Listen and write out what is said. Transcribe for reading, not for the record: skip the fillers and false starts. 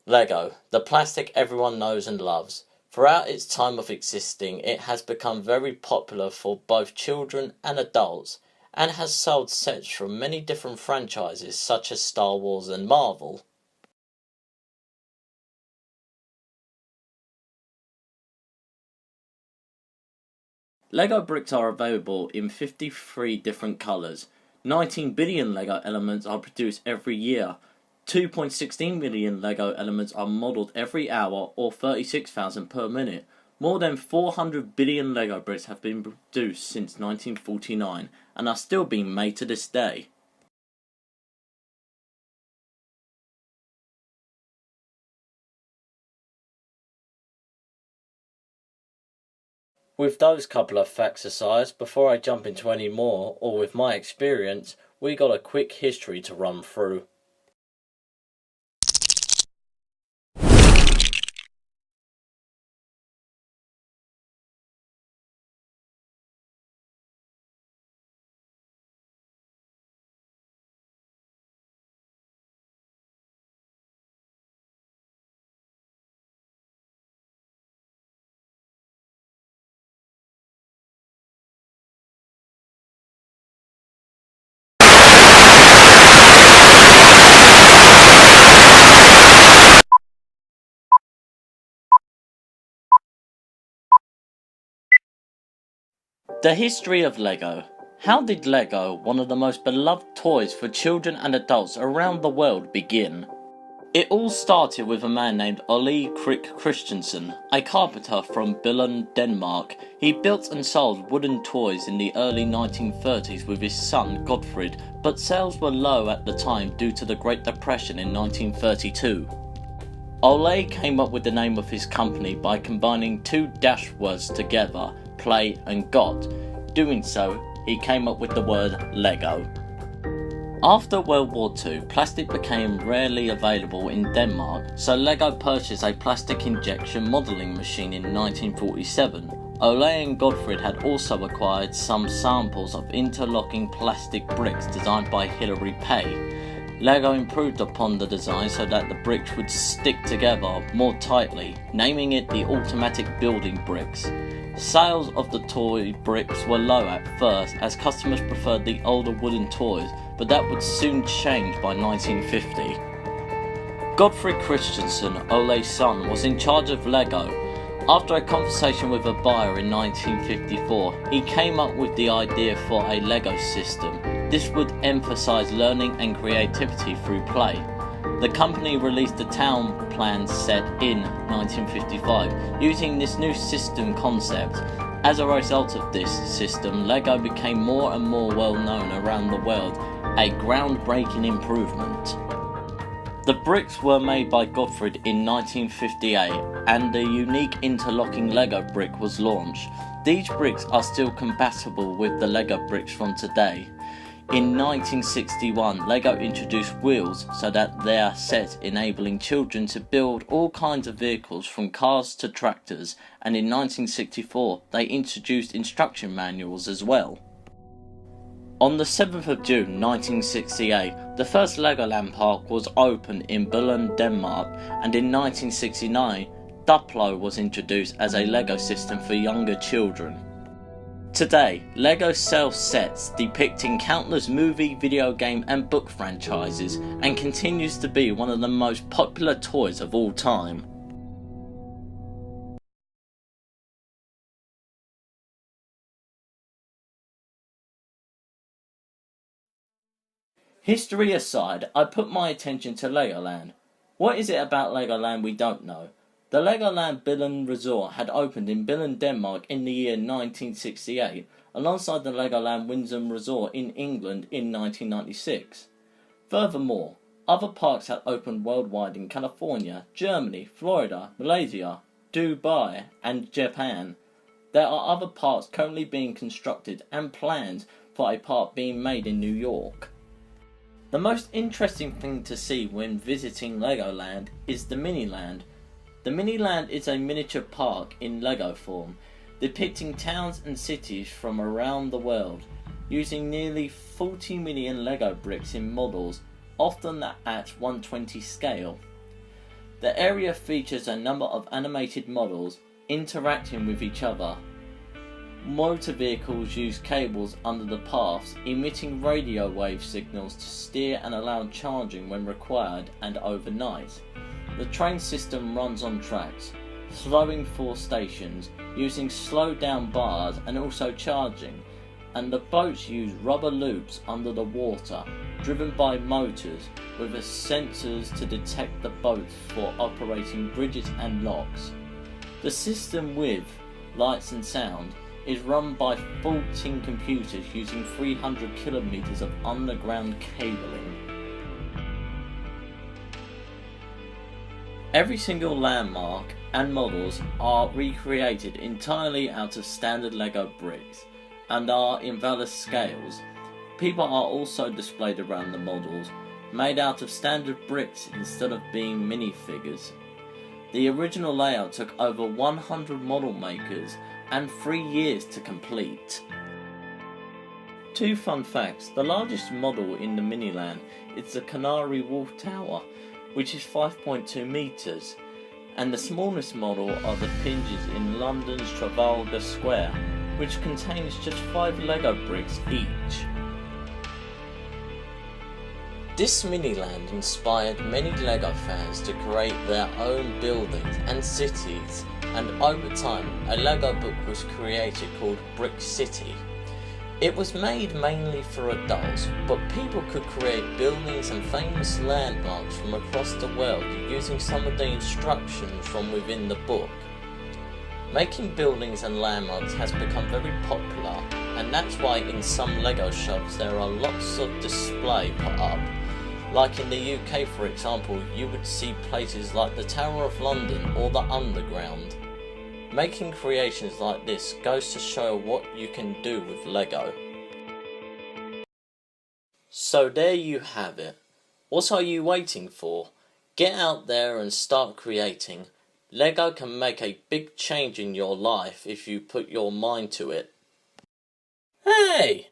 Lego, the plastic everyone knows and loves. Throughout its time of existing, it has become very popular for both children and adults, and has sold sets from many different franchises such as Star Wars and Marvel. Lego bricks are available in 53 different colours. 19 billion Lego elements are produced every year. 2.16 million Lego elements are modelled every hour, or 36,000 per minute. More than 400 billion Lego bricks have been produced since 1949 and are still being made to this day. With those couple of facts aside, before I jump into any more, or with my experience, we got a quick history to run through. The history of Lego. How did Lego, one of the most beloved toys for children and adults around the world, begin? It all started with a man named Ole Krick Christensen, a carpenter from Billund, Denmark. He built and sold wooden toys in the early 1930s with his son Godfred, but sales were low at the time due to the Great Depression in 1932. Ole came up with the name of his company by combining two dash words together, play and got. Doing so, he came up with the word Lego. After World War II, plastic became rarely available in Denmark, so Lego purchased a plastic injection modelling machine in 1947. Ole and Godfred had also acquired some samples of interlocking plastic bricks designed by Hilary Pay. Lego improved upon the design so that the bricks would stick together more tightly, naming it the automatic building bricks. Sales of the toy bricks were low at first as customers preferred the older wooden toys, but that would soon change by 1950. Godfrey Christensen, Ole's son, was in charge of Lego. After a conversation with a buyer in 1954, he came up with the idea for a Lego system. This would emphasize learning and creativity through play. The company released the town plan set in 1955, using this new system concept. As a result of this system, Lego became more and more well known around the world, a groundbreaking improvement. The bricks were made by Godfred in 1958, and the unique interlocking Lego brick was launched. These bricks are still compatible with the Lego bricks from today. In 1961, Lego introduced wheels so that they are set, enabling children to build all kinds of vehicles from cars to tractors, and in 1964 they introduced instruction manuals as well. On the 7th of June 1968, the first Legoland park was opened in Billund, Denmark, and in 1969 Duplo was introduced as a Lego system for younger children. Today, Lego sells sets depicting countless movie, video game and book franchises, and continues to be one of the most popular toys of all time. History aside, I put my attention to Legoland. What is it about Legoland we don't know? The Legoland Billund Resort had opened in Billund, Denmark in the year 1968, alongside the Legoland Windsor Resort in England in 1996. Furthermore, other parks had opened worldwide in California, Germany, Florida, Malaysia, Dubai and Japan. There are other parks currently being constructed and plans for a park being made in New York. The most interesting thing to see when visiting Legoland is the Miniland. The Miniland is a miniature park in Lego form, depicting towns and cities from around the world, using nearly 40 million Lego bricks in models, often at 1/20 scale. The area features a number of animated models interacting with each other. Motor vehicles use cables under the paths, emitting radio wave signals to steer and allow charging when required and overnight. The train system runs on tracks, slowing for stations, using slowed down bars and also charging, and the boats use rubber loops under the water, driven by motors with sensors to detect the boats for operating bridges and locks. The system with lights and sound is run by 14 computers using 300 kilometers of underground cabling. Every single landmark and models are recreated entirely out of standard Lego bricks and are in various scales. People are also displayed around the models, made out of standard bricks instead of being minifigures. The original layout took over 100 model makers and 3 years to complete. 2 fun facts. The largest model in the Miniland is the Canary Wharf Tower, which is 5.2 meters, and the smallest model are the Pinges in London's Trafalgar Square, which contains just 5 Lego bricks each. This Miniland inspired many Lego fans to create their own buildings and cities, and over time a Lego book was created called Brick City. It was made mainly for adults, but people could create buildings and famous landmarks from across the world using some of the instructions from within the book. Making buildings and landmarks has become very popular, and that's why in some Lego shops there are lots of display put up. Like in the UK, for example, you would see places like the Tower of London or the Underground. Making creations like this goes to show what you can do with Lego. So there you have it. What are you waiting for? Get out there and start creating. Lego can make a big change in your life if you put your mind to it. Hey!